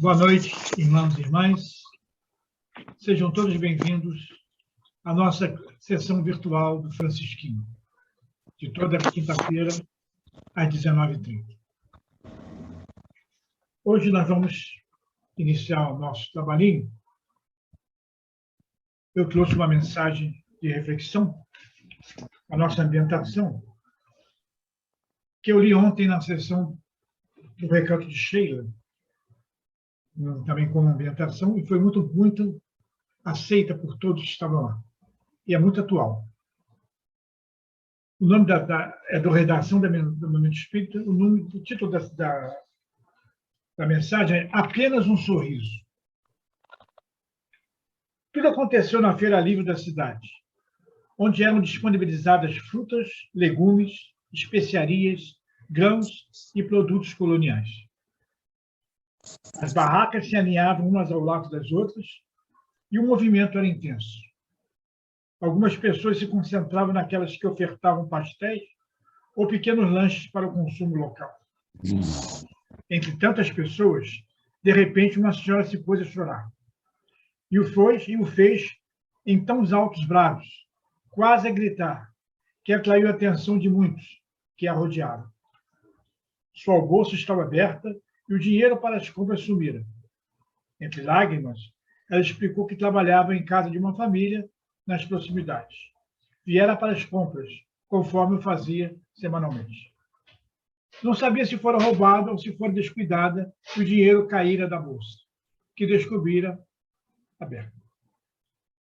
Boa noite, irmãos e irmãs. Sejam todos bem-vindos à nossa sessão virtual do Francisquinho, de toda quinta-feira, às 19h30. Hoje nós vamos iniciar o nosso trabalhinho. Eu trouxe uma mensagem de reflexão, a nossa ambientação, que eu li ontem na sessão do Recanto de Sheila, também como ambientação, e foi muito aceita por todos que estavam lá. E é muito atual. O nome é do Redação do Momento Espírita, o título da mensagem é Apenas um Sorriso. Tudo aconteceu na Feira Livre da cidade, onde eram disponibilizadas frutas, legumes, especiarias, grãos e produtos coloniais. As barracas se alinhavam umas ao lado das outras e o movimento era intenso. Algumas pessoas se concentravam naquelas que ofertavam pastéis ou pequenos lanches para o consumo local. Entre tantas pessoas, de repente, uma senhora se pôs a chorar. E o fez em tão altos brados, quase a gritar, que atraiu a atenção de muitos que a rodearam. Sua bolsa estava aberta e o dinheiro para as compras sumira. Entre lágrimas, ela explicou que trabalhava em casa de uma família nas proximidades. Viera para as compras, conforme o fazia semanalmente. Não sabia se fora roubada ou se fora descuidada e o dinheiro caíra da bolsa, que descobrira aberta.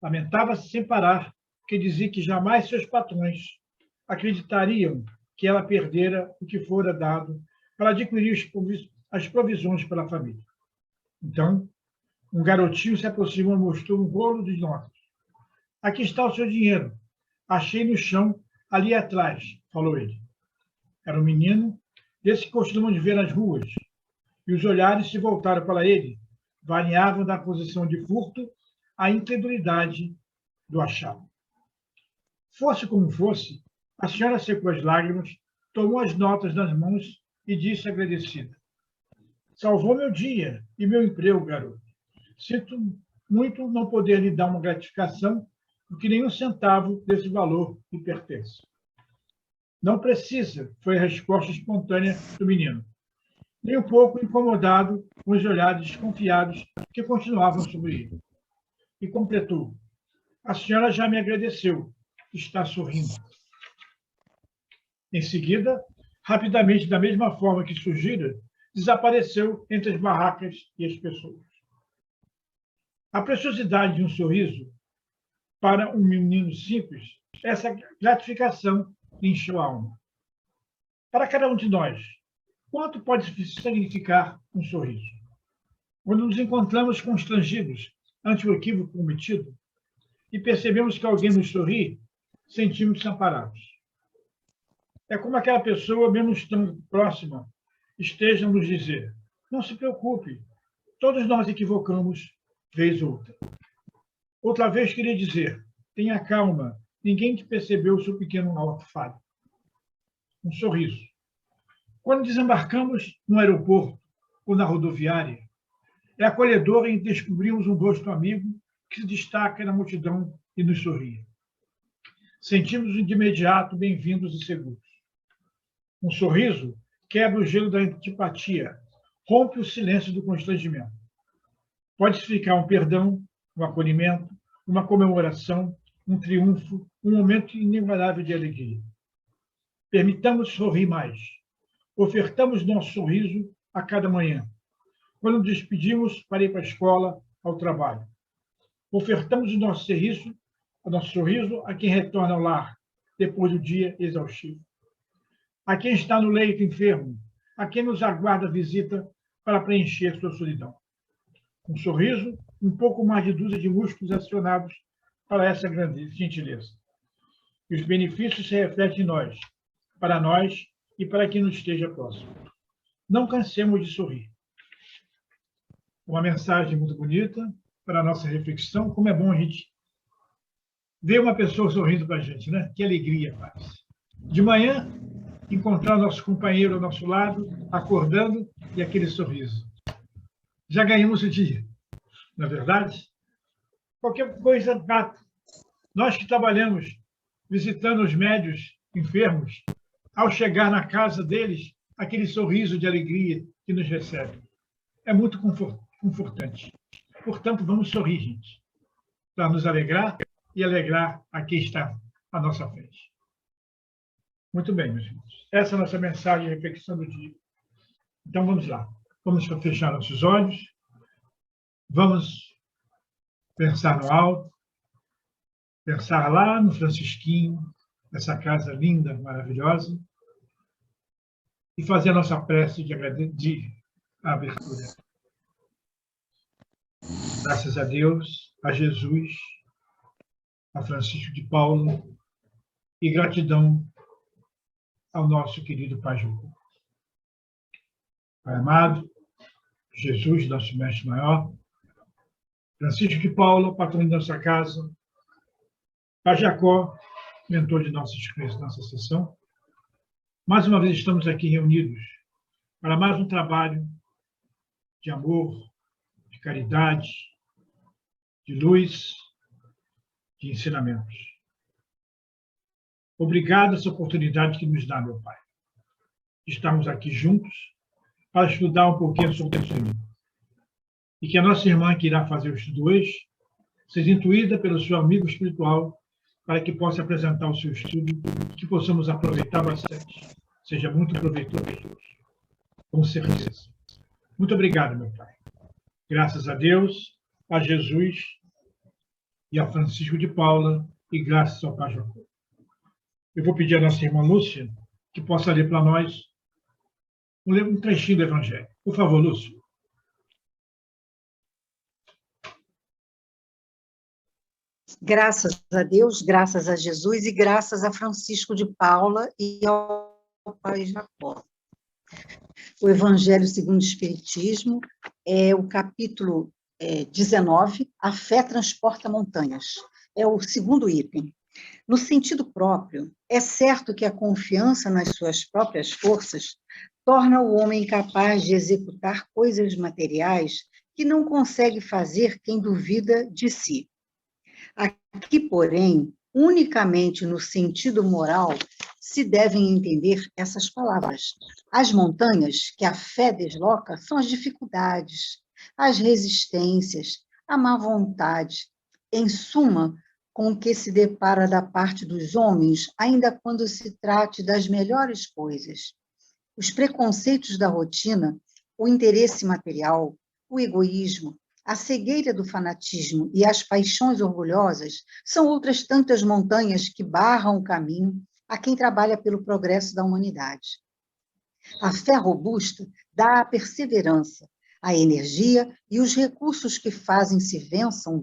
Lamentava-se sem parar, que dizia que jamais seus patrões acreditariam que ela perdera o que fora dado para adquirir as provisões para a família. Então, um garotinho se aproximou e mostrou um rolo de notas. Aqui está o seu dinheiro. Achei no chão, ali atrás, falou ele. Era um menino, desse que costumam de ver nas ruas, e os olhares se voltaram para ele, variavam da posição de furto à incredulidade do achado. Fosse como fosse, a senhora secou as lágrimas, tomou as notas nas mãos e disse agradecida. Salvou meu dia e meu emprego, garoto. Sinto muito não poder lhe dar uma gratificação, porque nenhum centavo desse valor lhe pertence. Não precisa, foi a resposta espontânea do menino, nem um pouco incomodado com os olhares desconfiados que continuavam sobre ele. E completou. A senhora já me agradeceu. Está sorrindo. Em seguida, rapidamente, da mesma forma que surgira, desapareceu entre as barracas e as pessoas. A preciosidade de um sorriso, para um menino simples, essa gratificação lhe encheu a alma. Para cada um de nós, quanto pode significar um sorriso? Quando nos encontramos constrangidos ante o equívoco cometido e percebemos que alguém nos sorri, sentimos desamparados. É como aquela pessoa, menos tão próxima, esteja a nos dizer: não se preocupe, todos nós equivocamos vez ou outra. Outra vez queria dizer: tenha calma, ninguém te percebeu o seu pequeno ato falho. Um sorriso. Quando desembarcamos no aeroporto ou na rodoviária, é acolhedor em descobrirmos um rosto amigo que se destaca na multidão e nos sorri. Sentimos-nos de imediato bem-vindos e seguros. Um sorriso quebra o gelo da antipatia, rompe o silêncio do constrangimento. Pode significar um perdão, um acolhimento, uma comemoração, um triunfo, um momento inigualável de alegria. Permitamos sorrir mais. Ofertamos nosso sorriso a cada manhã, quando nos despedimos para ir para a escola, ao trabalho. Ofertamos o nosso sorriso a quem retorna ao lar, depois do dia exaustivo. A quem está no leito enfermo, a quem nos aguarda a visita para preencher sua solidão. Um sorriso, um pouco mais de dúzia de músculos acionados para essa grande gentileza. E os benefícios se refletem em nós, para nós e para quem nos esteja próximo. Não cansemos de sorrir. Uma mensagem muito bonita para a nossa reflexão. Como é bom a gente ver uma pessoa sorrindo para a gente, né? Que alegria, paz. De manhã, encontrar nosso companheiro ao nosso lado, acordando, e aquele sorriso. já ganhamos o dia. Na verdade, qualquer coisa basta. Nós que trabalhamos visitando os médios enfermos, ao chegar na casa deles, aquele sorriso de alegria que nos recebe. É muito confortante. Portanto, vamos sorrir, gente, para nos alegrar e alegrar a quem está à nossa frente. Muito bem, meus irmãos. Essa é a nossa mensagem e reflexão do dia. Então, vamos lá. Vamos fechar nossos olhos. Vamos pensar no alto. Pensar lá no Francisquinho, nessa casa linda, maravilhosa. E fazer a nossa prece de abertura. Graças a Deus, a Jesus, a Francisco de Paula, e gratidão ao nosso querido Pai Jacó. Pai amado, Jesus, nosso mestre maior, Francisco de Paula, patrão de nossa casa, Pai Jacó, mentor de nossa sessão. Mais uma vez estamos aqui reunidos para mais um trabalho de amor, de caridade, de luz, de ensinamentos. Obrigado essa oportunidade que nos dá, meu Pai. Estamos aqui juntos para estudar um pouquinho sobre o Senhor. E que a nossa irmã que irá fazer o estudo hoje seja intuída pelo seu amigo espiritual para que possa apresentar o seu estudo e que possamos aproveitar bastante. Seja muito proveitoso, com certeza. Muito obrigado, meu Pai. Graças a Deus, a Jesus e a Francisco de Paula e graças ao Pai Jacó. Eu vou pedir à nossa irmã Lúcia que possa ler para nós um trechinho do Evangelho. Por favor, Lúcia. Graças a Deus, graças a Jesus e graças a Francisco de Paula e ao Pai Jacó. O Evangelho segundo o Espiritismo é o capítulo 19, A Fé Transporta Montanhas. É o segundo item. No sentido próprio, é certo que a confiança nas suas próprias forças torna o homem capaz de executar coisas materiais que não consegue fazer quem duvida de si. Aqui, porém, unicamente no sentido moral, se devem entender essas palavras. As montanhas que a fé desloca são as dificuldades, as resistências, a má vontade, em suma, com o que se depara da parte dos homens, ainda quando se trate das melhores coisas. Os preconceitos da rotina, o interesse material, o egoísmo, a cegueira do fanatismo e as paixões orgulhosas são outras tantas montanhas que barram o caminho a quem trabalha pelo progresso da humanidade. A fé robusta dá a perseverança, a energia e os recursos que fazem se vençam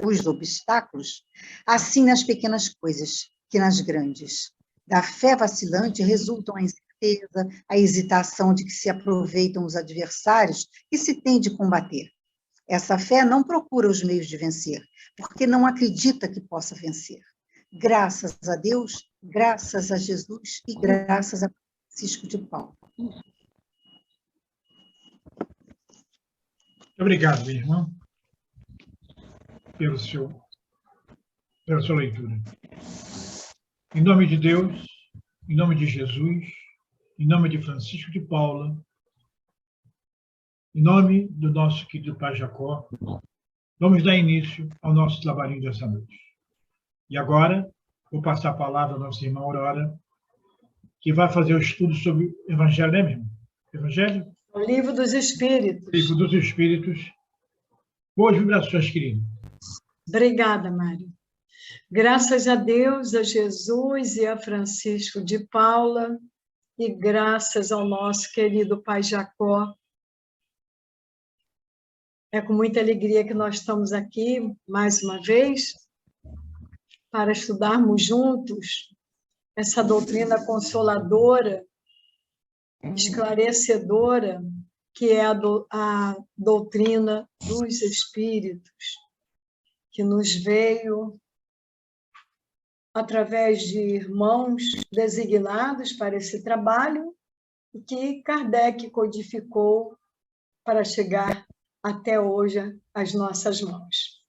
os obstáculos, assim nas pequenas coisas que nas grandes. Da fé vacilante resultam a incerteza, a hesitação de que se aproveitam os adversários e se tem de combater. Essa fé não procura os meios de vencer, porque não acredita que possa vencer. Graças a Deus, graças a Jesus e graças a Francisco de Paula. Obrigado, minha irmã, pela sua leitura. Em nome de Deus, em nome de Jesus, em nome de Francisco de Paula, em nome do nosso querido Pai Jacó, vamos dar início ao nosso trabalhinho dessa noite. E agora, vou passar a palavra à nossa irmã Aurora, que vai fazer o estudo sobre o Evangelho, né, mesmo? Evangelho? O Livro dos Espíritos. Livro dos Espíritos. Boas vibrações, querido. Obrigada, Mário. Graças a Deus, a Jesus e a Francisco de Paula, e graças ao nosso querido Pai Jacó. É com muita alegria que nós estamos aqui, mais uma vez, para estudarmos juntos essa doutrina consoladora, esclarecedora, que é a doutrina dos Espíritos, que nos veio através de irmãos designados para esse trabalho e que Kardec codificou para chegar até hoje às nossas mãos.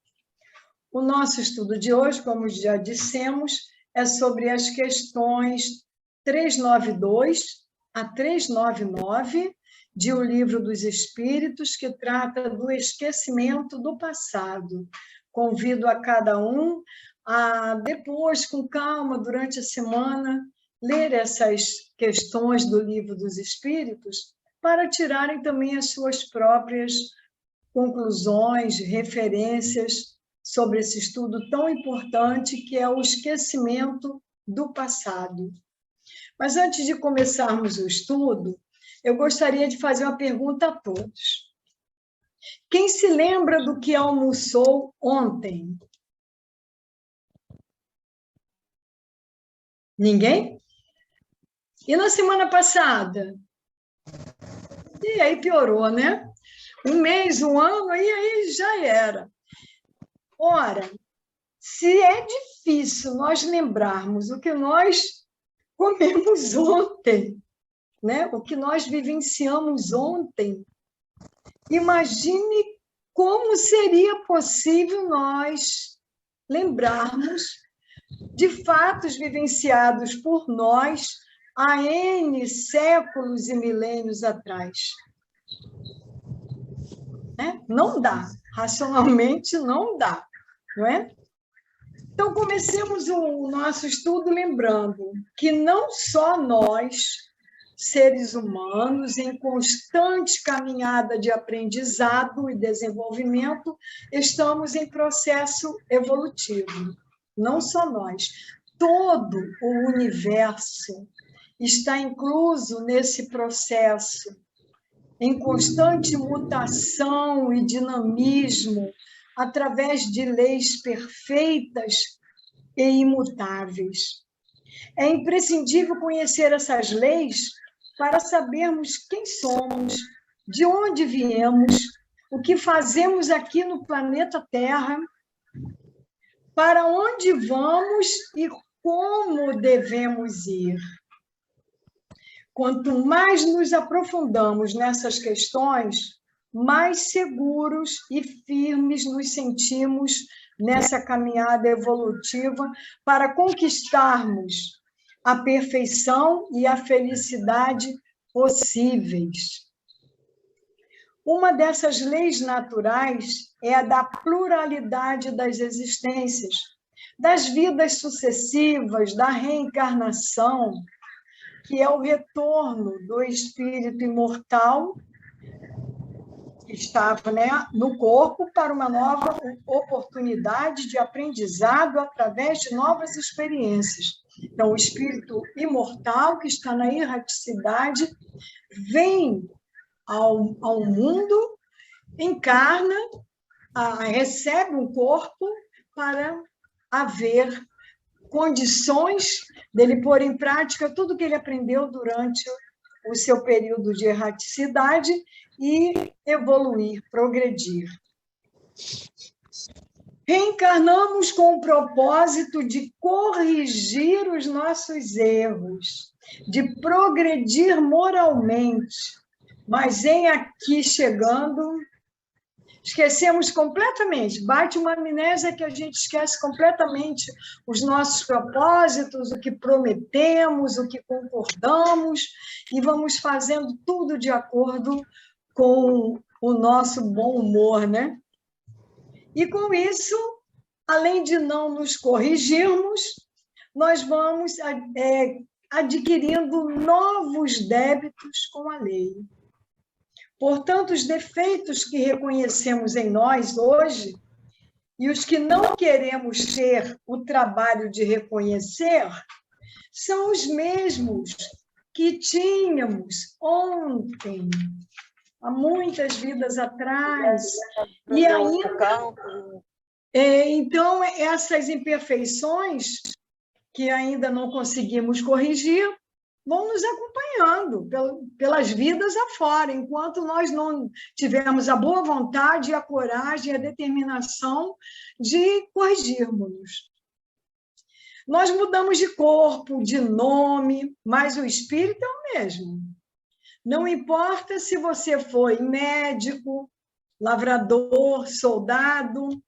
O nosso estudo de hoje, como já dissemos, é sobre as questões 392 a 399 de O Livro dos Espíritos, que trata do esquecimento do passado. Convido a cada um a, depois, com calma, durante a semana, ler essas questões do Livro dos Espíritos para tirarem também as suas próprias conclusões, referências sobre esse estudo tão importante que é o esquecimento do passado. Mas antes de começarmos o estudo, eu gostaria de fazer uma pergunta a todos. Quem se lembra do que almoçou ontem? Ninguém? E na semana passada? E aí piorou, né? Um mês, um ano, e aí já era. Ora, se é difícil nós lembrarmos o que nós comemos ontem, né? O que nós vivenciamos ontem, imagine como seria possível nós lembrarmos de fatos vivenciados por nós há N séculos e milênios atrás. Né? Não dá, racionalmente não dá, não é? Então, comecemos o nosso estudo lembrando que não só nós, seres humanos, em constante caminhada de aprendizado e desenvolvimento, estamos em processo evolutivo. Não só nós, todo o universo está incluso nesse processo, em constante mutação e dinamismo, através de leis perfeitas e imutáveis. É imprescindível conhecer essas leis para sabermos quem somos, de onde viemos, o que fazemos aqui no planeta Terra, para onde vamos e como devemos ir. Quanto mais nos aprofundamos nessas questões, mais seguros e firmes nos sentimos nessa caminhada evolutiva para conquistarmos a perfeição e a felicidade possíveis. Uma dessas leis naturais é a da pluralidade das existências, das vidas sucessivas, da reencarnação, que é o retorno do espírito imortal que estava, né, no corpo para uma nova oportunidade de aprendizado através de novas experiências. Então, o espírito imortal que está na erraticidade vem ao mundo, encarna, recebe um corpo para haver condições dele pôr em prática tudo que ele aprendeu durante o seu período de erraticidade e evoluir, progredir. Reencarnamos com o propósito de corrigir os nossos erros, de progredir moralmente, mas em aqui chegando, esquecemos completamente, bate uma amnésia que a gente esquece completamente os nossos propósitos, o que prometemos, o que concordamos, e vamos fazendo tudo de acordo com o nosso bom humor, né? E com isso, além de não nos corrigirmos, nós vamos adquirindo novos débitos com a lei. Portanto, os defeitos que reconhecemos em nós hoje e os que não queremos ter o trabalho de reconhecer são os mesmos que tínhamos ontem, há muitas vidas atrás. E ainda, então, essas imperfeições que ainda não conseguimos corrigir vão nos acompanhando pelas vidas afora, enquanto nós não tivermos a boa vontade, a coragem, a determinação de corrigirmos-nos. Nós mudamos de corpo, de nome, mas o espírito é o mesmo. Não importa se você foi médico, lavrador, soldado,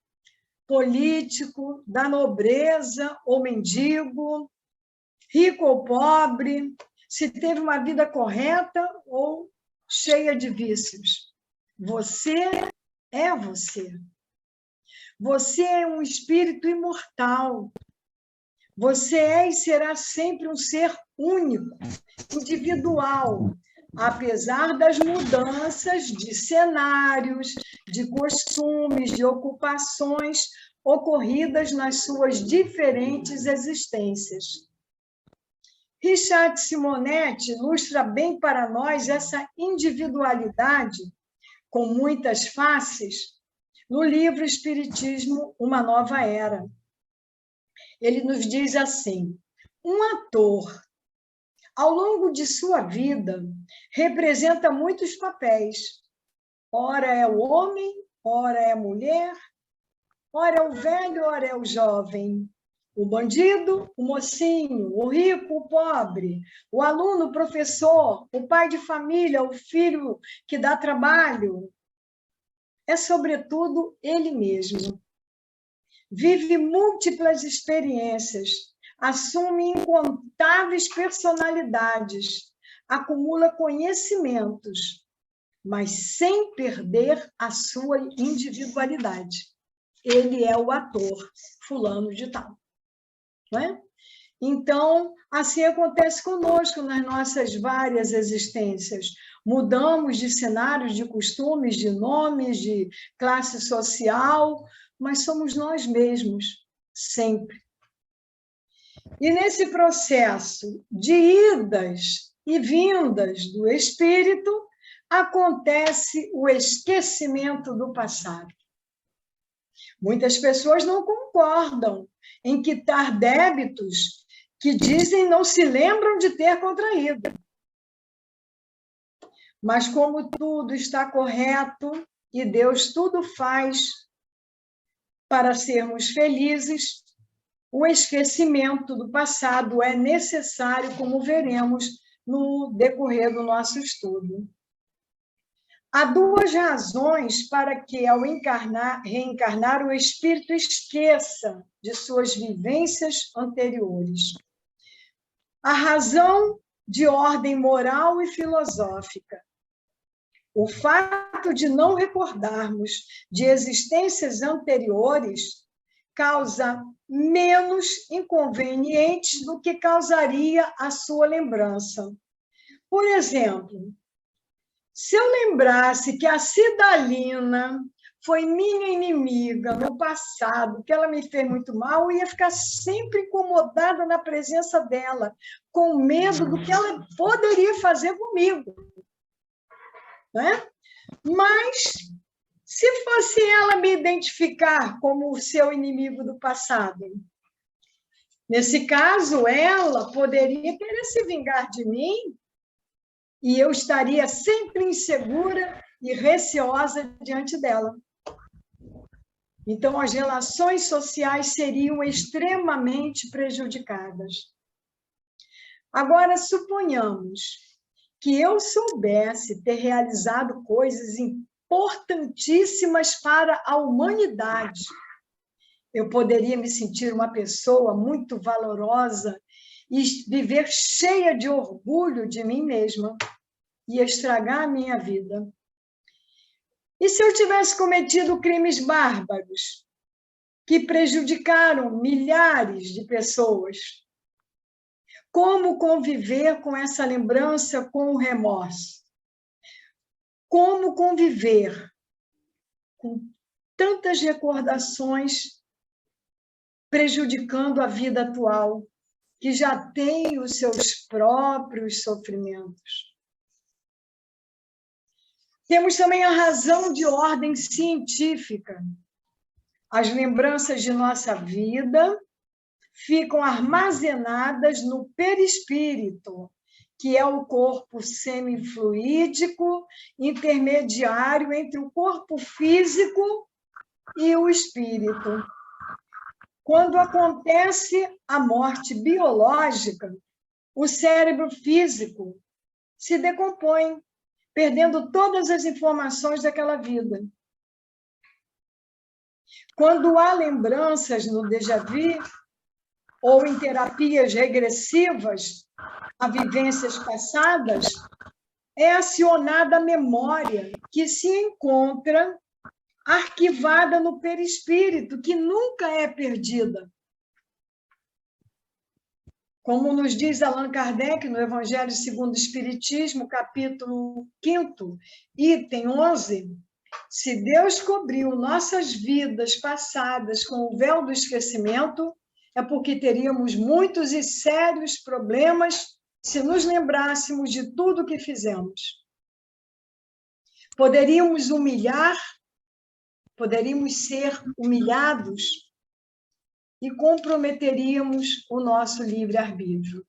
político, da nobreza ou mendigo, rico ou pobre, se teve uma vida correta ou cheia de vícios. Você é você. Você é um espírito imortal. Você é e será sempre um ser único, individual, apesar das mudanças de cenários, de costumes, de ocupações ocorridas nas suas diferentes existências. Richard Simonetti ilustra bem para nós essa individualidade, com muitas faces, no livro Espiritismo, Uma Nova Era. Ele nos diz assim: um ator, ao longo de sua vida, representa muitos papéis. Ora é o homem, ora é a mulher, ora é o velho, ora é o jovem, o bandido, o mocinho, o rico, o pobre, o aluno, o professor, o pai de família, o filho que dá trabalho. É, sobretudo, ele mesmo. Vive múltiplas experiências, assume incontáveis personalidades, acumula conhecimentos, mas sem perder a sua individualidade. Ele é o ator, fulano de tal. Não é? Então, assim acontece conosco nas nossas várias existências. Mudamos de cenários, de costumes, de nomes, de classe social, mas somos nós mesmos, sempre. E nesse processo de idas e vindas do espírito, acontece o esquecimento do passado. Muitas pessoas não concordam em quitar débitos que dizem não se lembram de ter contraído. Mas como tudo está correto e Deus tudo faz para sermos felizes, o esquecimento do passado é necessário, como veremos no decorrer do nosso estudo. Há duas razões para que, ao reencarnar, o espírito esqueça de suas vivências anteriores. A razão de ordem moral e filosófica. O fato de não recordarmos de existências anteriores causa menos inconvenientes do que causaria a sua lembrança. Por exemplo, se eu lembrasse que a Cidalina foi minha inimiga no passado, que ela me fez muito mal, eu ia ficar sempre incomodada na presença dela, com medo do que ela poderia fazer comigo. Né? Mas, se fosse ela me identificar como o seu inimigo do passado, nesse caso, ela poderia querer se vingar de mim e eu estaria sempre insegura e receosa diante dela. Então, as relações sociais seriam extremamente prejudicadas. Agora, suponhamos que eu soubesse ter realizado coisas importantíssimas para a humanidade. Eu poderia me sentir uma pessoa muito valorosa e viver cheia de orgulho de mim mesma e estragar a minha vida. E se eu tivesse cometido crimes bárbaros que prejudicaram milhares de pessoas? Como conviver com essa lembrança, com o remorso? Como conviver com tantas recordações prejudicando a vida atual, que já tem os seus próprios sofrimentos? Temos também a razão de ordem científica. As lembranças de nossa vida ficam armazenadas no perispírito, que é o corpo semifluídico intermediário entre o corpo físico e o espírito. Quando acontece a morte biológica, o cérebro físico se decompõe, perdendo todas as informações daquela vida. Quando há lembranças no déjà vu ou em terapias regressivas a vivências passadas, é acionada a memória que se encontra arquivada no perispírito, que nunca é perdida. Como nos diz Allan Kardec no Evangelho segundo o Espiritismo, capítulo 5º, item 11, se Deus cobriu nossas vidas passadas com o véu do esquecimento, é porque teríamos muitos e sérios problemas se nos lembrássemos de tudo o que fizemos. Poderíamos ser humilhados e comprometeríamos o nosso livre-arbítrio.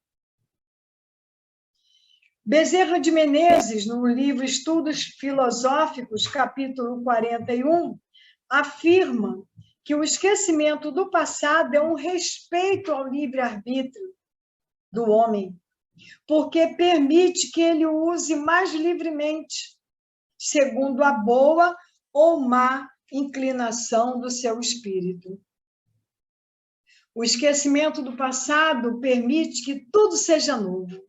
Bezerra de Menezes, no livro Estudos Filosóficos, capítulo 41, afirma que o esquecimento do passado é um respeito ao livre-arbítrio do homem, porque permite que ele o use mais livremente, segundo a boa ou má inclinação do seu espírito. O esquecimento do passado permite que tudo seja novo.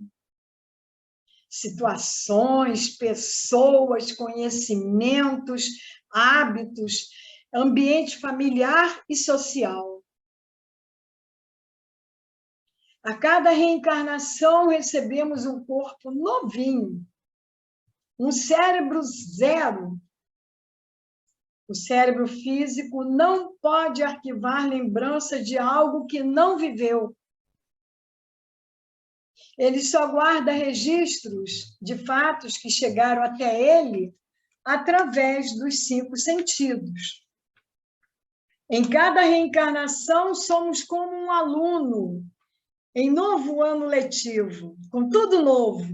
Situações, pessoas, conhecimentos, hábitos, ambiente familiar e social. A cada reencarnação recebemos um corpo novinho, um cérebro zero. O cérebro físico não pode arquivar lembrança de algo que não viveu. Ele só guarda registros de fatos que chegaram até ele através dos 5 sentidos. Em cada reencarnação, somos como um aluno em novo ano letivo, com tudo novo,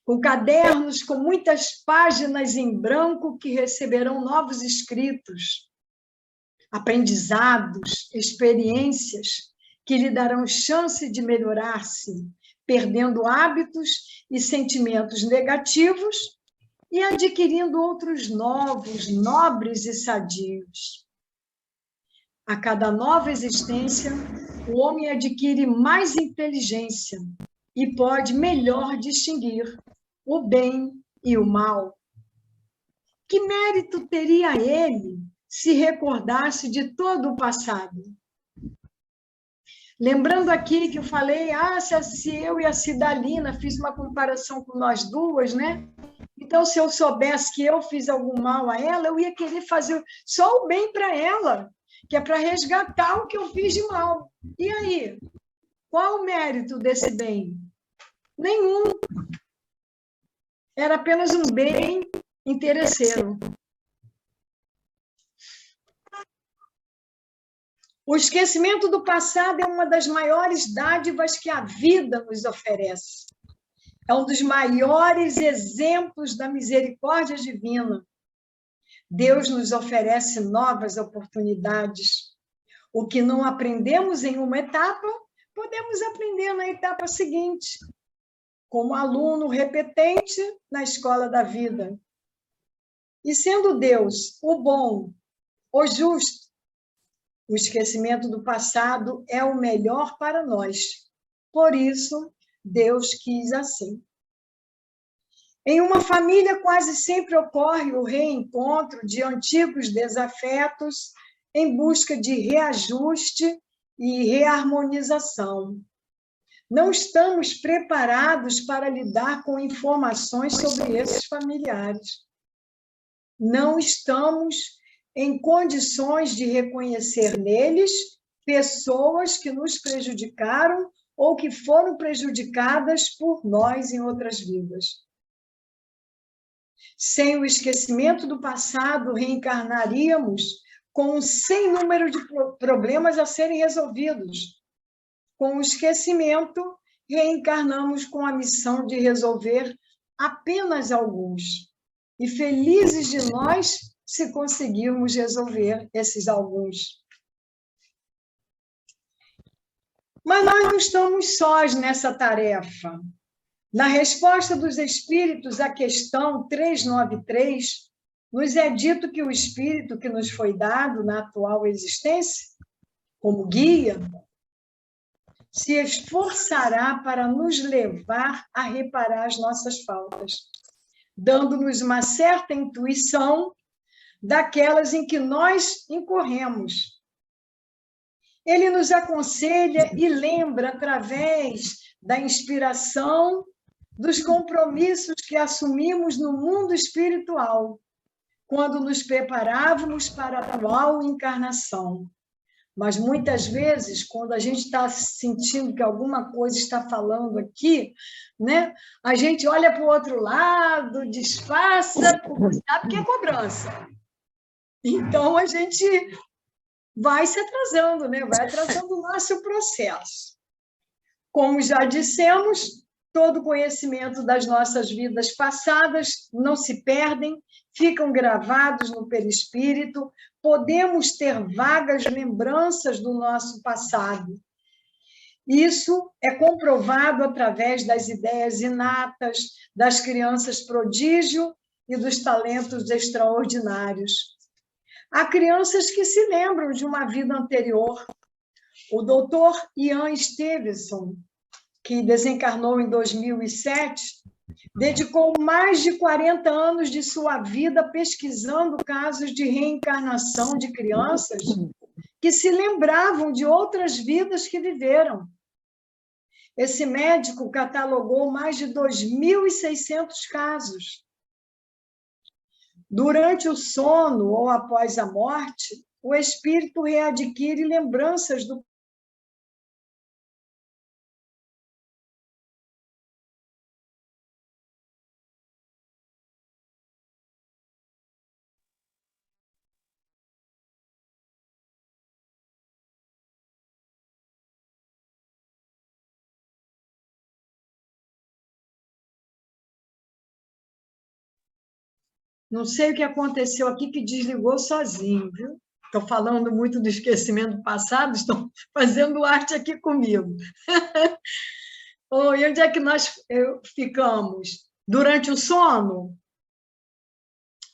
com cadernos com muitas páginas em branco que receberão novos escritos, aprendizados, experiências que lhe darão chance de melhorar-se, perdendo hábitos e sentimentos negativos e adquirindo outros novos, nobres e sadios. A cada nova existência, o homem adquire mais inteligência e pode melhor distinguir o bem e o mal. Que mérito teria ele se recordasse de todo o passado? Lembrando aqui que eu falei, se eu e a Cidalina, fiz uma comparação com nós duas, né? Então, se eu soubesse que eu fiz algum mal a ela, eu ia querer fazer só o bem para ela, que é para resgatar o que eu fiz de mal. E aí? Qual o mérito desse bem? Nenhum. Era apenas um bem interesseiro. O esquecimento do passado é uma das maiores dádivas que a vida nos oferece. É um dos maiores exemplos da misericórdia divina. Deus nos oferece novas oportunidades. O que não aprendemos em uma etapa, podemos aprender na etapa seguinte, como aluno repetente na escola da vida. E sendo Deus o bom, o justo, o esquecimento do passado é o melhor para nós. Por isso, Deus quis assim. Em uma família, quase sempre ocorre o reencontro de antigos desafetos em busca de reajuste e reharmonização. Não estamos preparados para lidar com informações sobre esses familiares. Não estamos em condições de reconhecer neles pessoas que nos prejudicaram ou que foram prejudicadas por nós em outras vidas. Sem o esquecimento do passado, reencarnaríamos com um sem número de problemas a serem resolvidos. Com o esquecimento, reencarnamos com a missão de resolver apenas alguns. E felizes de nós se conseguirmos resolver esses alguns. Mas nós não estamos sós nessa tarefa. Na resposta dos espíritos à questão 393, nos é dito que o Espírito que nos foi dado na atual existência, como guia, se esforçará para nos levar a reparar as nossas faltas, dando-nos uma certa intuição daquelas em que nós incorremos. Ele nos aconselha e lembra, através da inspiração, dos compromissos que assumimos no mundo espiritual, quando nos preparávamos para a atual encarnação. Mas, muitas vezes, quando a gente está sentindo que alguma coisa está falando aqui, né, a gente olha para o outro lado, disfarça, sabe que é cobrança. Então, a gente vai se atrasando, né? Vai atrasando o nosso processo. Como já dissemos, todo conhecimento das nossas vidas passadas não se perdem, ficam gravados no perispírito, podemos ter vagas lembranças do nosso passado. Isso é comprovado através das ideias inatas, das crianças prodígio e dos talentos extraordinários. Há crianças que se lembram de uma vida anterior. O doutor Ian Stevenson, que desencarnou em 2007, dedicou mais de 40 anos de sua vida pesquisando casos de reencarnação de crianças que se lembravam de outras vidas que viveram. Esse médico catalogou mais de 2.600 casos. Durante o sono ou após a morte, o espírito readquire lembranças do Não sei o que aconteceu aqui que desligou sozinho, viu? Estou falando muito do esquecimento passado, estão fazendo arte aqui comigo. E onde é que nós ficamos? Durante o sono?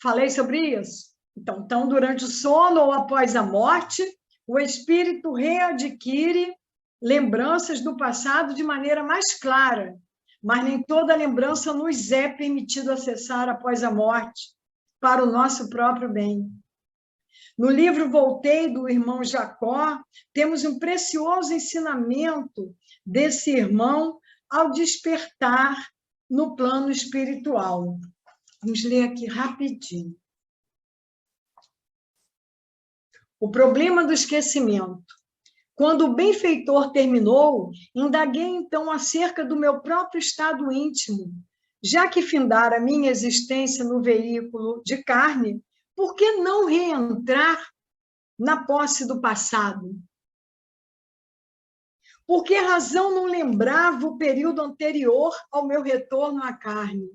Falei sobre isso? Então, durante o sono ou após a morte, o espírito readquire lembranças do passado de maneira mais clara, mas nem toda lembrança nos é permitido acessar após a morte, para o nosso próprio bem. No livro Voltei, do irmão Jacó, temos um precioso ensinamento desse irmão ao despertar no plano espiritual. Vamos ler aqui rapidinho. O problema do esquecimento. Quando o benfeitor terminou, indaguei então acerca do meu próprio estado íntimo. Já que findara a minha existência no veículo de carne, por que não reentrar na posse do passado? Por que razão não lembrava o período anterior ao meu retorno à carne?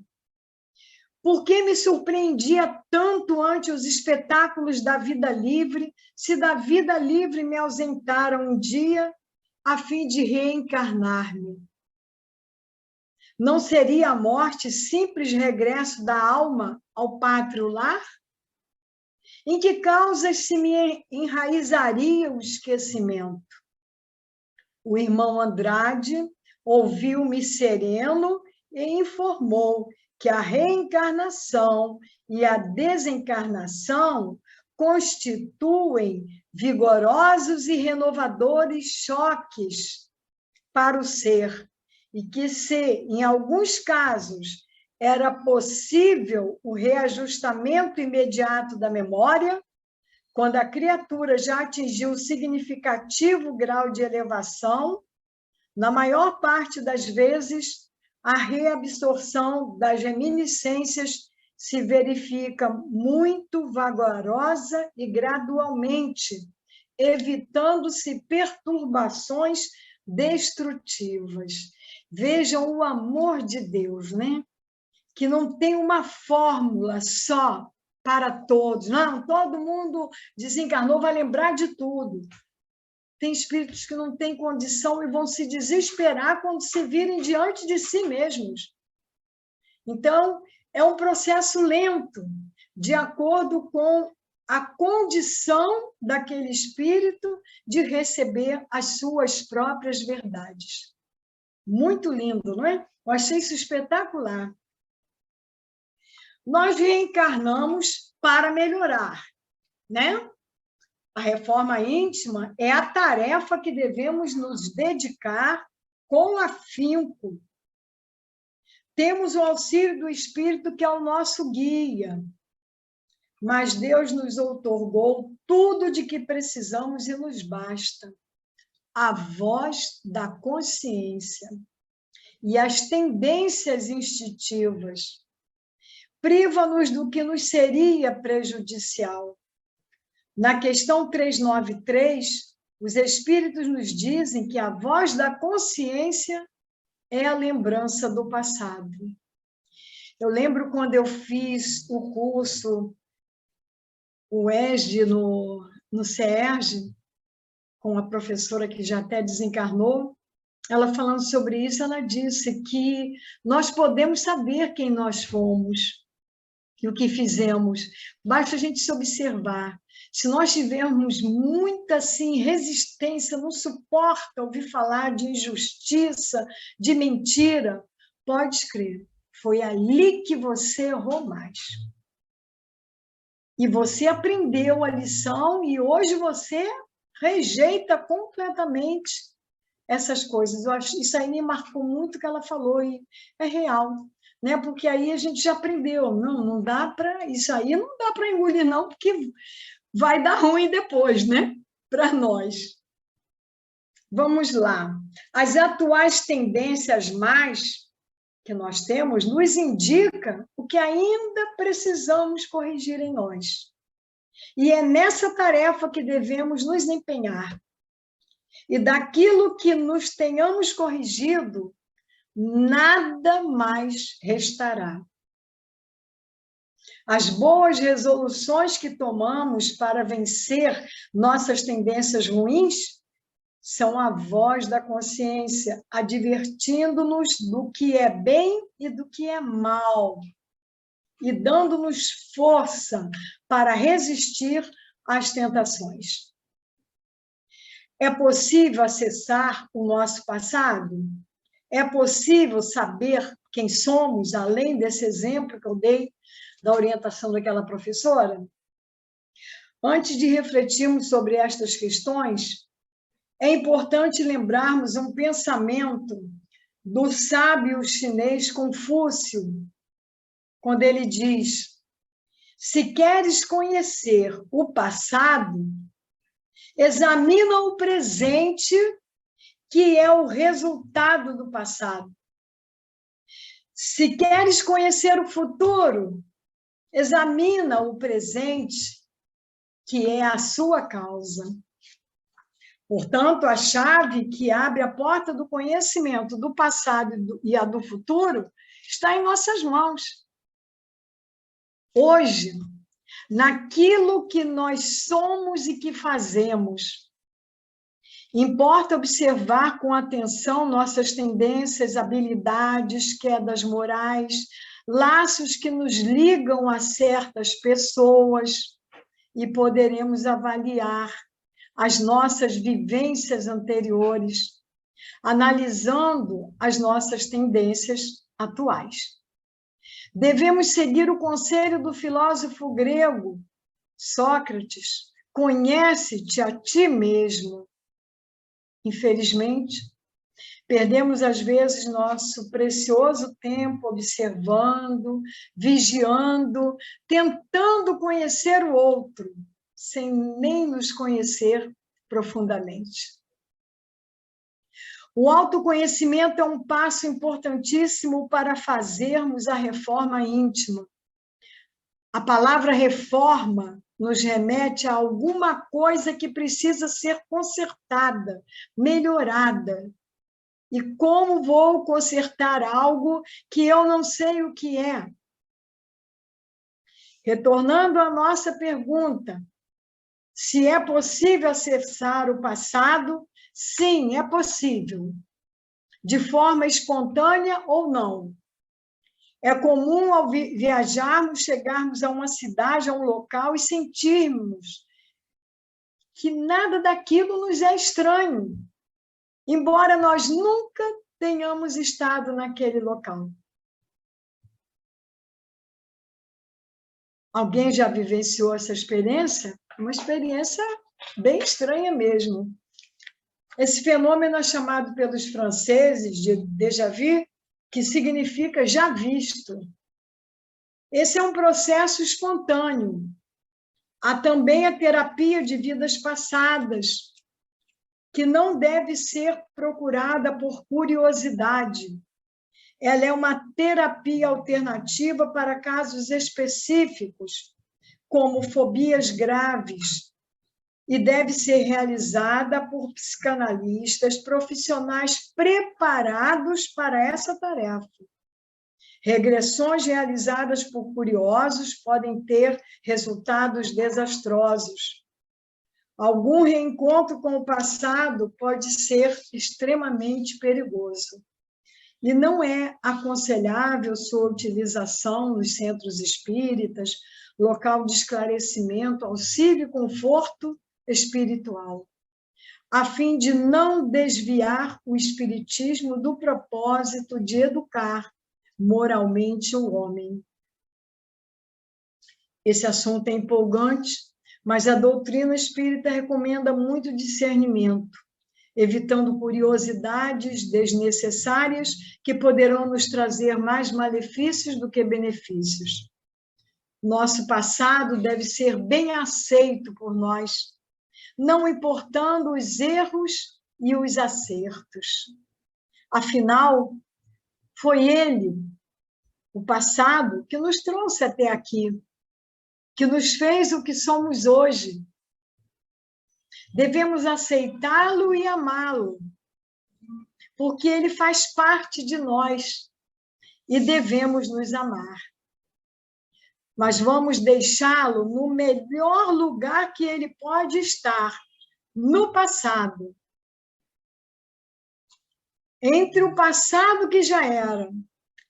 Por que me surpreendia tanto ante os espetáculos da vida livre, se da vida livre me ausentaram um dia a fim de reencarnar-me? Não seria a morte simples regresso da alma ao pátrio lar? Em que causas se me enraizaria o esquecimento? O irmão Andrade ouviu-me sereno e informou que a reencarnação e a desencarnação constituem vigorosos e renovadores choques para o ser, e que se, em alguns casos, era possível o reajustamento imediato da memória, quando a criatura já atingiu significativo grau de elevação, na maior parte das vezes, a reabsorção das reminiscências se verifica muito vagarosa e gradualmente, evitando-se perturbações destrutivas. Vejam o amor de Deus, né? Que não tem uma fórmula só para todos. Não, todo mundo desencarnou, vai lembrar de tudo. Tem espíritos que não têm condição e vão se desesperar quando se virem diante de si mesmos. Então, é um processo lento, de acordo com a condição daquele espírito de receber as suas próprias verdades. Muito lindo, não é? Eu achei isso espetacular. Nós reencarnamos para melhorar, né? A reforma íntima é a tarefa que devemos nos dedicar com afinco. Temos o auxílio do Espírito, que é o nosso guia, mas Deus nos outorgou tudo de que precisamos e nos basta. A voz da consciência e as tendências instintivas priva-nos do que nos seria prejudicial. Na questão 393, os Espíritos nos dizem que a voz da consciência é a lembrança do passado. Eu lembro quando eu fiz o curso, o ESD no CERJ, com a professora que já até desencarnou, ela falando sobre isso, ela disse que nós podemos saber quem nós fomos e o que fizemos, basta a gente se observar. Se nós tivermos muita assim, resistência, não suporta ouvir falar de injustiça, de mentira, pode crer, foi ali que você errou mais. E você aprendeu a lição e hoje você rejeita completamente essas coisas. Eu acho, isso aí me marcou muito o que ela falou e é real, né? Porque aí a gente já aprendeu, não dá para isso aí, não dá para engolir não, porque vai dar ruim depois, né? Para nós. Vamos lá. As atuais tendências mais que nós temos nos indica o que ainda precisamos corrigir em nós. E é nessa tarefa que devemos nos empenhar. E daquilo que nos tenhamos corrigido, nada mais restará. As boas resoluções que tomamos para vencer nossas tendências ruins são a voz da consciência, advertindo-nos do que é bem e do que é mal, e dando-nos força para resistir às tentações. É possível acessar o nosso passado? É possível saber quem somos, além desse exemplo que eu dei da orientação daquela professora? Antes de refletirmos sobre estas questões, é importante lembrarmos um pensamento do sábio chinês Confúcio, quando ele diz: se queres conhecer o passado, examina o presente, que é o resultado do passado. Se queres conhecer o futuro, examina o presente, que é a sua causa. Portanto, a chave que abre a porta do conhecimento do passado e a do futuro está em nossas mãos. Hoje, naquilo que nós somos e que fazemos, importa observar com atenção nossas tendências, habilidades, quedas morais, laços que nos ligam a certas pessoas, e poderemos avaliar as nossas vivências anteriores, analisando as nossas tendências atuais. Devemos seguir o conselho do filósofo grego Sócrates: conhece-te a ti mesmo. Infelizmente, perdemos às vezes nosso precioso tempo observando, vigiando, tentando conhecer o outro, sem nem nos conhecer profundamente. O autoconhecimento é um passo importantíssimo para fazermos a reforma íntima. A palavra reforma nos remete a alguma coisa que precisa ser consertada, melhorada. E como vou consertar algo que eu não sei o que é? Retornando à nossa pergunta, se é possível acessar o passado? Sim, é possível. De forma espontânea ou não. É comum, ao viajarmos, chegarmos a uma cidade, a um local e sentirmos que nada daquilo nos é estranho, embora nós nunca tenhamos estado naquele local. Alguém já vivenciou essa experiência? Uma experiência bem estranha mesmo. Esse fenômeno é chamado pelos franceses de déjà vu, que significa já visto. Esse é um processo espontâneo. Há também a terapia de vidas passadas, que não deve ser procurada por curiosidade. Ela é uma terapia alternativa para casos específicos, como fobias graves, e deve ser realizada por psicanalistas profissionais preparados para essa tarefa. Regressões realizadas por curiosos podem ter resultados desastrosos. Algum reencontro com o passado pode ser extremamente perigoso. E não é aconselhável sua utilização nos centros espíritas, local de esclarecimento, auxílio e conforto espiritual, a fim de não desviar o espiritismo do propósito de educar moralmente o homem. Esse assunto é empolgante, mas a doutrina espírita recomenda muito discernimento, evitando curiosidades desnecessárias que poderão nos trazer mais malefícios do que benefícios. Nosso passado deve ser bem aceito por nós, não importando os erros e os acertos. Afinal, foi ele, o passado, que nos trouxe até aqui, que nos fez o que somos hoje. Devemos aceitá-lo e amá-lo, porque ele faz parte de nós e devemos nos amar. Mas vamos deixá-lo no melhor lugar que ele pode estar, no passado. Entre o passado que já era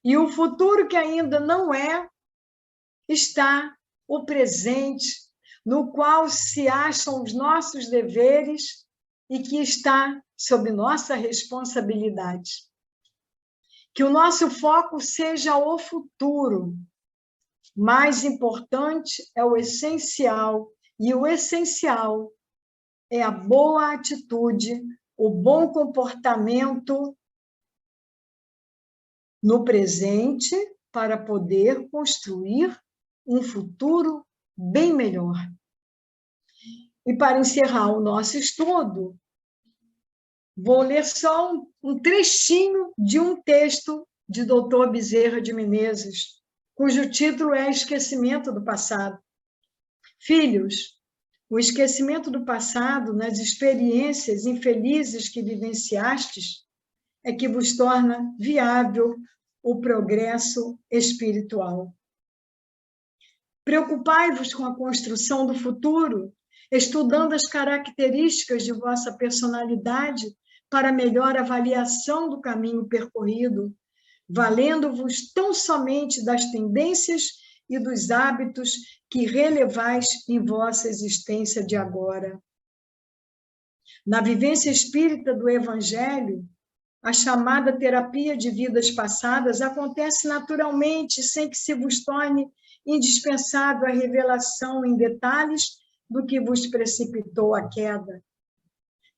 e o futuro que ainda não é, está o presente, no qual se acham os nossos deveres e que está sob nossa responsabilidade. Que o nosso foco seja o futuro. Mais importante é o essencial, e o essencial é a boa atitude, o bom comportamento no presente para poder construir um futuro bem melhor. E para encerrar o nosso estudo, vou ler só um trechinho de um texto de Dr. Bezerra de Menezes, cujo título é Esquecimento do Passado. Filhos, o esquecimento do passado nas experiências infelizes que vivenciastes é que vos torna viável o progresso espiritual. Preocupai-vos com a construção do futuro, estudando as características de vossa personalidade para melhor avaliação do caminho percorrido, valendo-vos tão somente das tendências e dos hábitos que relevais em vossa existência de agora. Na vivência espírita do Evangelho, a chamada terapia de vidas passadas acontece naturalmente, sem que se vos torne indispensável a revelação em detalhes do que vos precipitou a queda.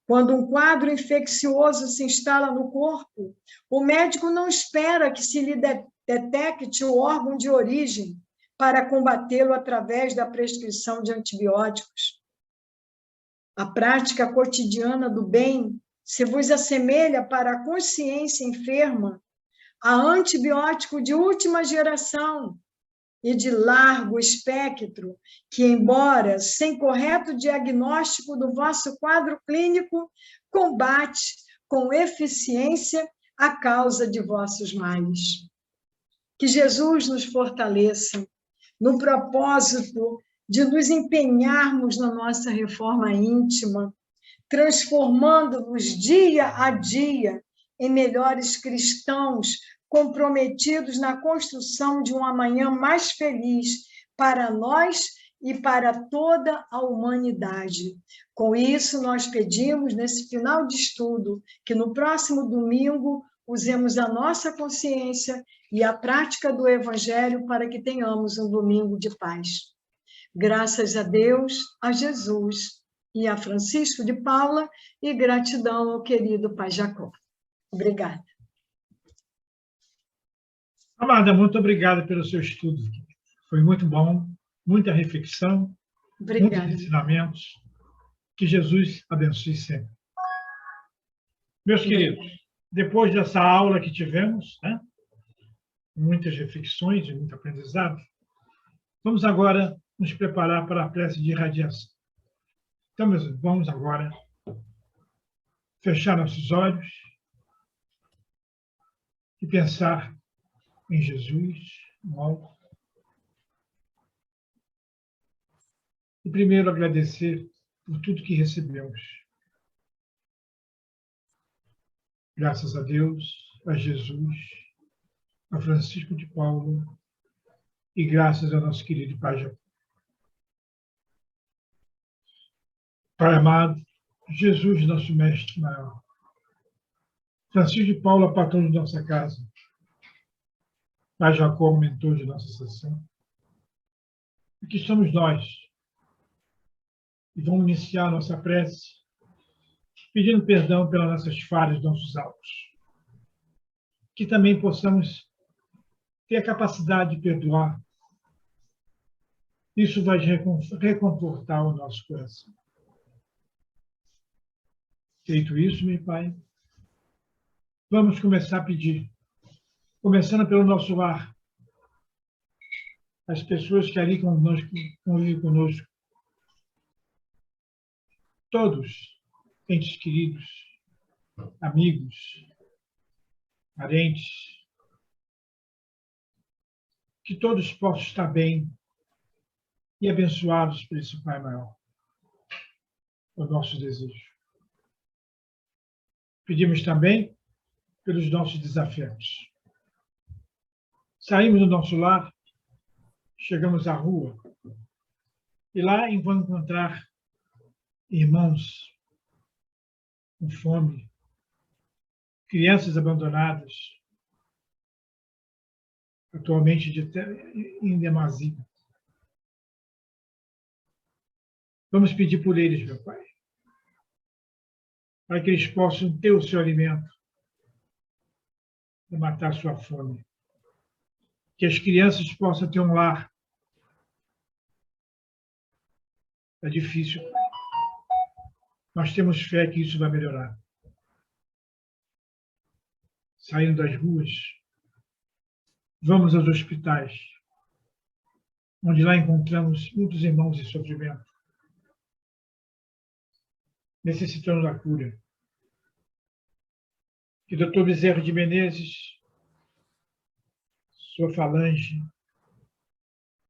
Quando um quadro infeccioso se instala no corpo, o médico não espera que se lhe detecte o órgão de origem para combatê-lo através da prescrição de antibióticos. A prática cotidiana do bem se vos assemelha para a consciência enferma a antibiótico de última geração e de largo espectro, que, embora sem correto diagnóstico do vosso quadro clínico, combate com eficiência a causa de vossos males. Que Jesus nos fortaleça no propósito de nos empenharmos na nossa reforma íntima, transformando-nos dia a dia em melhores cristãos, comprometidos na construção de um amanhã mais feliz para nós e para toda a humanidade. Com isso, nós pedimos, nesse final de estudo, que no próximo domingo usemos a nossa consciência e a prática do Evangelho para que tenhamos um domingo de paz. Graças a Deus, a Jesus e a Francisco de Paula, e gratidão ao querido Pai Jacó. Obrigada. Amada, muito obrigada pelo seu estudo. Foi muito bom, muita reflexão, Obrigada. muitos ensinamentos. Que Jesus abençoe sempre. Meus queridos, depois dessa aula que tivemos, né, muitas reflexões e muito aprendizado, vamos agora nos preparar para a prece de irradiação. Então, meus irmãos, vamos agora fechar nossos olhos e pensar em Jesus, no alto. E primeiro agradecer por tudo que recebemos. Graças a Deus, a Jesus, a Francisco de Paulo e graças ao nosso querido Pai Jacó. Pai amado, Jesus, nosso mestre maior, Francisco de Paulo, patrão de nossa casa, Pai Jacó, mentor de nossa sessão. Aqui somos nós, e vamos iniciar nossa prece pedindo perdão pelas nossas falhas, nossos atos. Que também possamos ter a capacidade de perdoar. Isso vai reconfortar o nosso coração. Feito isso, meu Pai, vamos começar a pedir, começando pelo nosso lar, as pessoas que ali convivem conosco, todos, entes queridos, amigos, parentes, que todos possam estar bem e abençoados por esse Pai maior. É o nosso desejo. Pedimos também pelos nossos desafetos. Saímos do nosso lar, chegamos à rua, e lá vamos encontrar irmãos com fome, crianças abandonadas, atualmente em demasia. Vamos pedir por eles, meu Pai, para que eles possam ter o seu alimento e matar sua fome. Que as crianças possam ter um lar. É difícil, Pai. Nós temos fé que isso vai melhorar. Saindo das ruas, vamos aos hospitais, onde lá encontramos muitos irmãos em sofrimento, necessitando da cura. Que o Dr. Bezerra de Menezes, sua falange,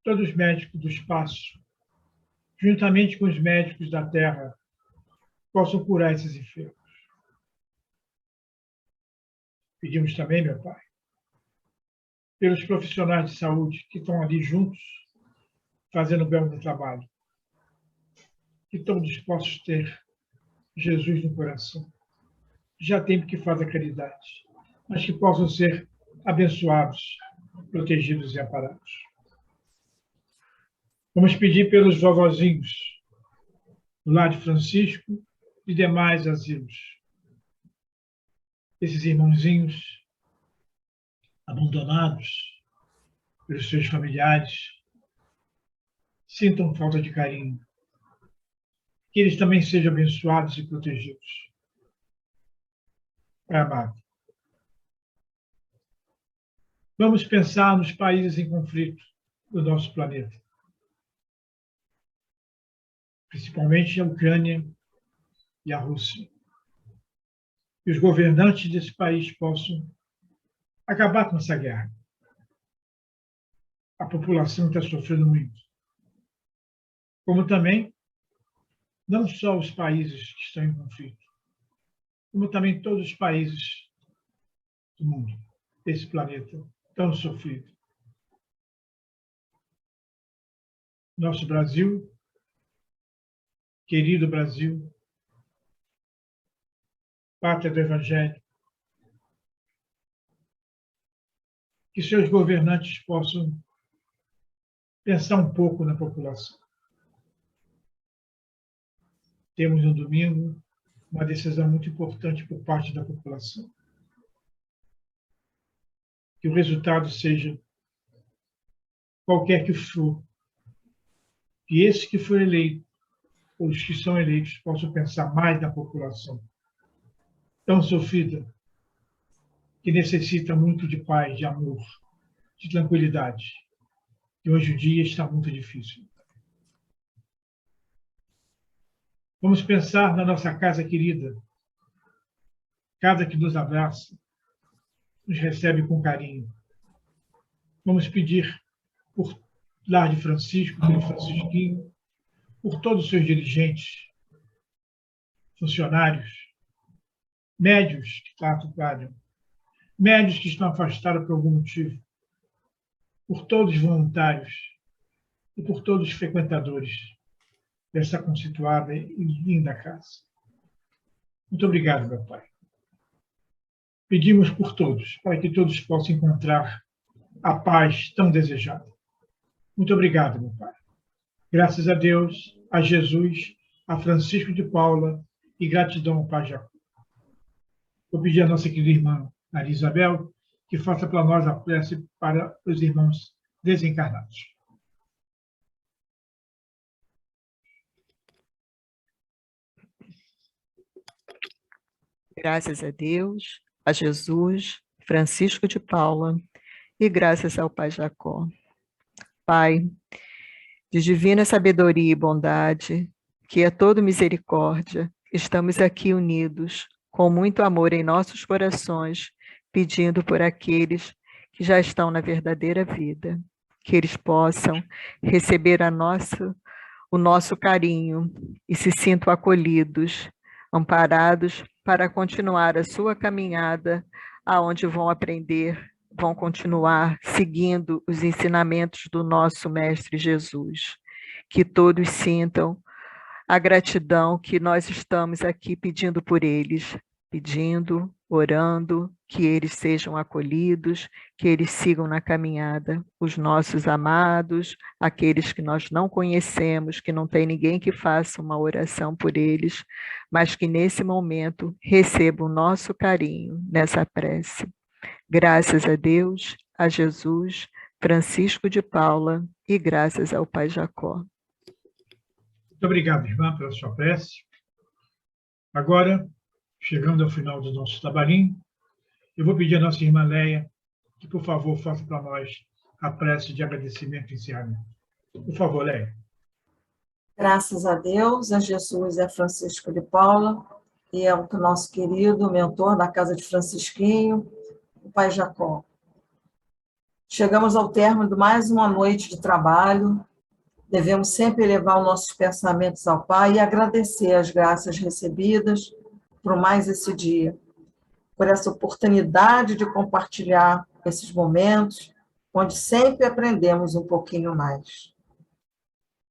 todos os médicos do espaço, juntamente com os médicos da Terra, possam curar esses enfermos. Pedimos também, meu Pai, pelos profissionais de saúde que estão ali juntos, fazendo o belo trabalho. Que todos possam ter Jesus no coração. Já tem que fazer a caridade, mas que possam ser abençoados, protegidos e amparados. Vamos pedir pelos vovozinhos do lar de Francisco e demais asilos. Esses irmãozinhos abandonados pelos seus familiares sintam falta de carinho. Que eles também sejam abençoados e protegidos. Pai amado, vamos pensar nos países em conflito do nosso planeta. Principalmente a Ucrânia e a Rússia. Que os governantes desse país possam acabar com essa guerra. A população está sofrendo muito. Como também, não só os países que estão em conflito, como também todos os países do mundo. esse planeta tão sofrido. Nosso Brasil, querido Brasil, pátria do Evangelho, que seus governantes possam pensar um pouco na população. Temos no domingo uma decisão muito importante por parte da população. Que o resultado seja qualquer que for, que esse que for eleito, ou os que são eleitos, possam pensar mais na população tão sofrida, que necessita muito de paz, de amor, de tranquilidade. E hoje o dia está muito difícil. Vamos pensar na nossa casa querida, casa que nos abraça, nos recebe com carinho. Vamos pedir por Lar de Francisco, pelo Francisquinho, por todos os seus dirigentes, funcionários, médios que trabalham, médios que estão afastados por algum motivo, por todos os voluntários e por todos os frequentadores dessa conceituada e linda casa. Muito obrigado, meu Pai. Pedimos por todos, para que todos possam encontrar a paz tão desejada. Muito obrigado, meu Pai. Graças a Deus, a Jesus, a Francisco de Paula e gratidão ao Pai Jacó. Vou pedir à nossa querida irmã Maria Isabel que faça para nós a prece para os irmãos desencarnados. Graças a Deus, a Jesus, Francisco de Paula e graças ao Pai Jacó. Pai, de divina sabedoria e bondade, que é todo misericórdia, estamos aqui unidos, com muito amor em nossos corações, pedindo por aqueles que já estão na verdadeira vida, que eles possam receber o nosso carinho e se sintam acolhidos, amparados para continuar a sua caminhada, aonde vão aprender, vão continuar seguindo os ensinamentos do nosso Mestre Jesus. Que todos sintam a gratidão que nós estamos aqui pedindo por eles, pedindo, orando, que eles sejam acolhidos, que eles sigam na caminhada, os nossos amados, aqueles que nós não conhecemos, que não tem ninguém que faça uma oração por eles, mas que nesse momento recebam o nosso carinho nessa prece. Graças a Deus, a Jesus, Francisco de Paula e graças ao Pai Jacó. Muito obrigado, irmã, pela sua prece. Agora, chegando ao final do nosso trabalhinho, eu vou pedir à nossa irmã Leia que, por favor, faça para nós a prece de agradecimento e encerramento. Por favor, Leia. Graças a Deus, a Jesus e a Francisco de Paula, e ao nosso querido mentor da Casa de Francisquinho, o Pai Jacó. Chegamos ao término de mais uma noite de trabalho. Devemos sempre elevar os nossos pensamentos ao Pai e agradecer as graças recebidas por mais esse dia, por essa oportunidade de compartilhar esses momentos, onde sempre aprendemos um pouquinho mais.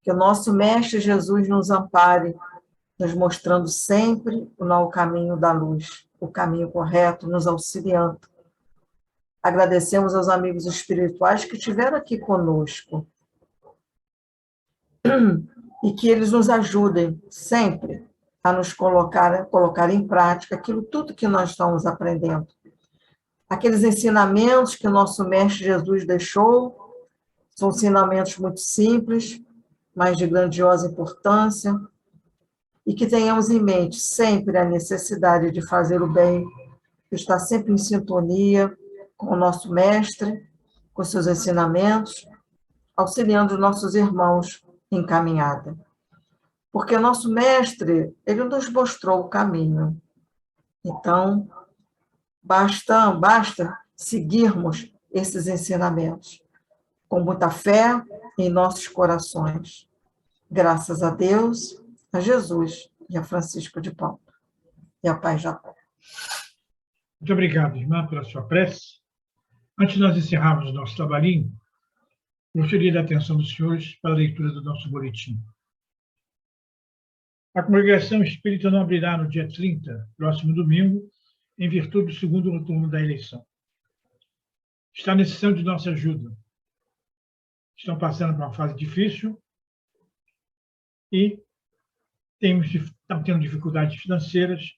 Que o nosso Mestre Jesus nos ampare, nos mostrando sempre o caminho da luz, o caminho correto, nos auxiliando. Agradecemos aos amigos espirituais que estiveram aqui conosco e que eles nos ajudem sempre a nos colocar em prática aquilo tudo que nós estamos aprendendo. Aqueles ensinamentos que o nosso Mestre Jesus deixou são ensinamentos muito simples, mas de grandiosa importância, e que tenhamos em mente sempre a necessidade de fazer o bem, estar sempre em sintonia com o nosso Mestre, com seus ensinamentos, auxiliando os nossos irmãos em caminhada. Porque o nosso Mestre, ele nos mostrou o caminho. Então, basta seguirmos esses ensinamentos com muita fé em nossos corações. Graças a Deus, a Jesus e a Francisco de Paula e ao Pai Jacó. Muito obrigado, irmã, pela sua prece. Antes de nós encerrarmos o nosso trabalhinho, gostaria da atenção dos senhores para a leitura do nosso boletim. A congregação espírita não abrirá no dia 30, próximo domingo, em virtude do segundo turno da eleição. Está necessitando de nossa ajuda. Estão passando por uma fase difícil e estão tendo dificuldades financeiras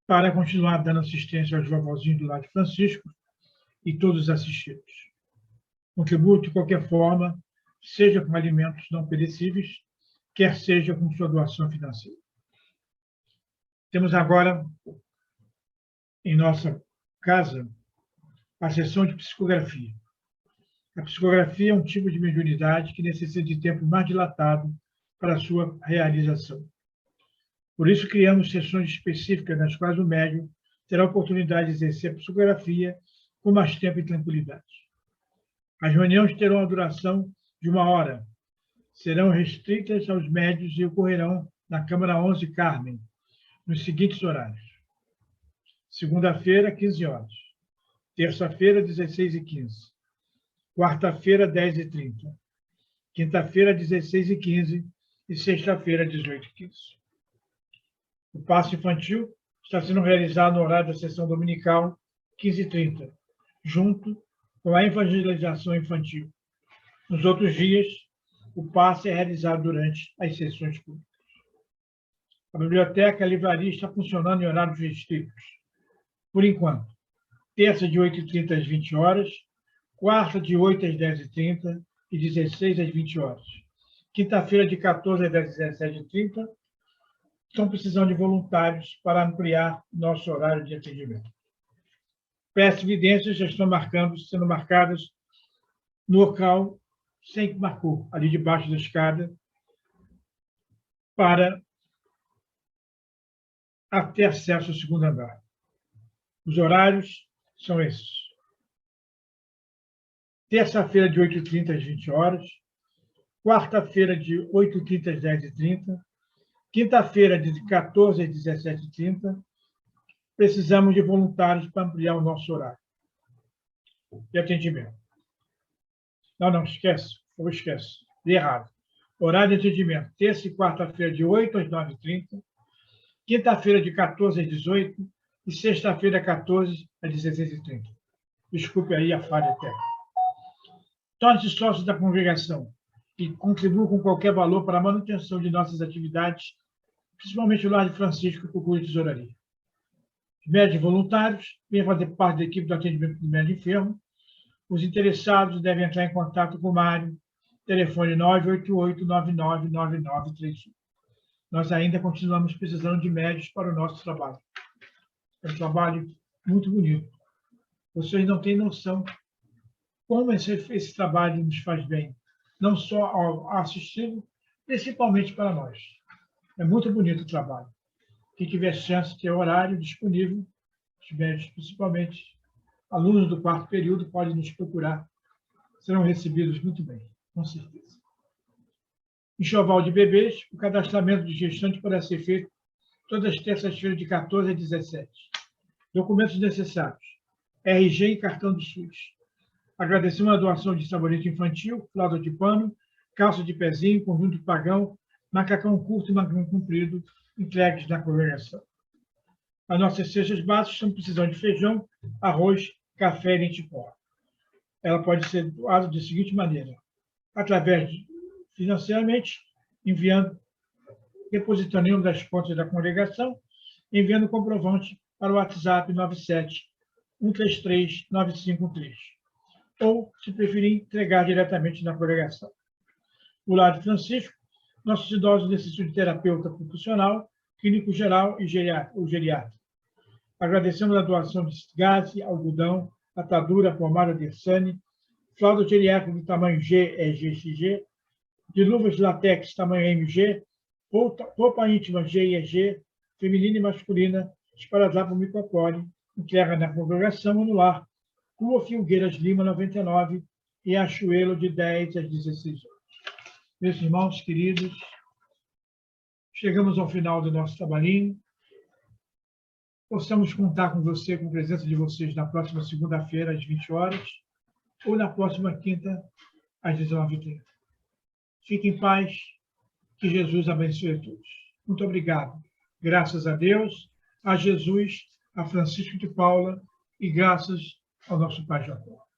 para continuar dando assistência aos vovozinhos do Lar de Francisco e todos os assistidos. Contribua de qualquer forma, seja com alimentos não perecíveis, quer seja com sua doação financeira. Temos agora, em nossa casa, a sessão de psicografia. A psicografia é um tipo de mediunidade que necessita de tempo mais dilatado para a sua realização. Por isso, criamos sessões específicas nas quais o médium terá a oportunidade de exercer a psicografia com mais tempo e tranquilidade. As reuniões terão a duração de 1 hora. Serão restritas aos médios e ocorrerão na Câmara 11 Carmen, nos seguintes horários. Segunda-feira, 15 horas. Terça-feira, 16h15. Quarta-feira, 10h30. Quinta-feira, 16h15. E sexta-feira, 18h15. O passe infantil está sendo realizado no horário da sessão dominical, 15h30, junto com a evangelização infantil. Nos outros dias, o passe é realizado durante as sessões públicas. A biblioteca e a livraria está funcionando em horários restritos. Por enquanto, terça de 8h30 às 20 horas, quarta de 8 às 10h30 e 16 às 20 horas. Quinta-feira de 14 às 17h30, estão precisando de voluntários para ampliar nosso horário de atendimento. Peças e evidências já estão sendo marcadas no local sem que marcou, ali debaixo da escada, para ter acesso ao segundo andar. Os horários são esses. Terça-feira, de 8h30 às 20 horas. Quarta-feira, de 8h30 às 10h30. Quinta-feira, de 14 às 17h30. Precisamos de voluntários para ampliar o nosso horário de atendimento. Não, esquece. Dei errado. Horário de atendimento, terça e quarta-feira, de 8 às 9h30. Quinta-feira, de 14 às 18h. E sexta-feira, 14 às 16h30. Desculpe aí a falha técnica. Torne-se sócio da congregação e contribua com qualquer valor para a manutenção de nossas atividades, principalmente o Lar de Francisco e o Procura Tesouraria. Os médios voluntários venham fazer parte da equipe do atendimento do médico enfermo. Os interessados devem entrar em contato com o Mário, telefone 988-999931. Nós ainda continuamos precisando de médios para o nosso trabalho. É um trabalho muito bonito. Vocês não têm noção como esse trabalho nos faz bem, não só ao assistido, principalmente para nós. É muito bonito o trabalho. Quem tiver chance de ter horário disponível, os médicos, principalmente alunos do quarto período, podem nos procurar. Serão recebidos muito bem, com certeza. Enxoval de bebês, o cadastramento de gestante poderá ser feito todas as terças-feiras, de 14 a 17. Documentos necessários: RG e cartão do SUS. Agradecemos a doação de sabonete infantil, fralda de pano, calça de pezinho, conjunto de pagão, macacão curto e macacão comprido, entregues na congregação. As nossas cestas básicas estão precisando de feijão, arroz, café e leite em pó. Ela pode ser doada da seguinte maneira: através de, financeiramente, depositando em uma das contas da congregação, enviando o comprovante para o WhatsApp 97-133-9513. Ou, se preferir, entregar diretamente na congregação. O Lar de Francisco, nossos idosos necessitam de terapeuta profissional, clínico geral e geriatra. Agradecemos a doação de gaze, algodão, atadura, pomada Dersane, fralda geriátrica do tamanho G, EG, de luvas de látex tamanho MG, roupa íntima G e EG, feminina e masculina, esparadrapo micropore, entrega na congregação ou no lar, Rua Filgueiras Lima, 99, e Achuelo, de 10 às 16 horas. Meus irmãos queridos, chegamos ao final do nosso trabalhinho. possamos contar com você, com a presença de vocês na próxima segunda-feira, às 20 horas, ou na próxima quinta, às 19h30. Fiquem em paz, que Jesus abençoe a todos. Muito obrigado. Graças a Deus, a Jesus, a Francisco de Paula e graças ao nosso Pai Jacó.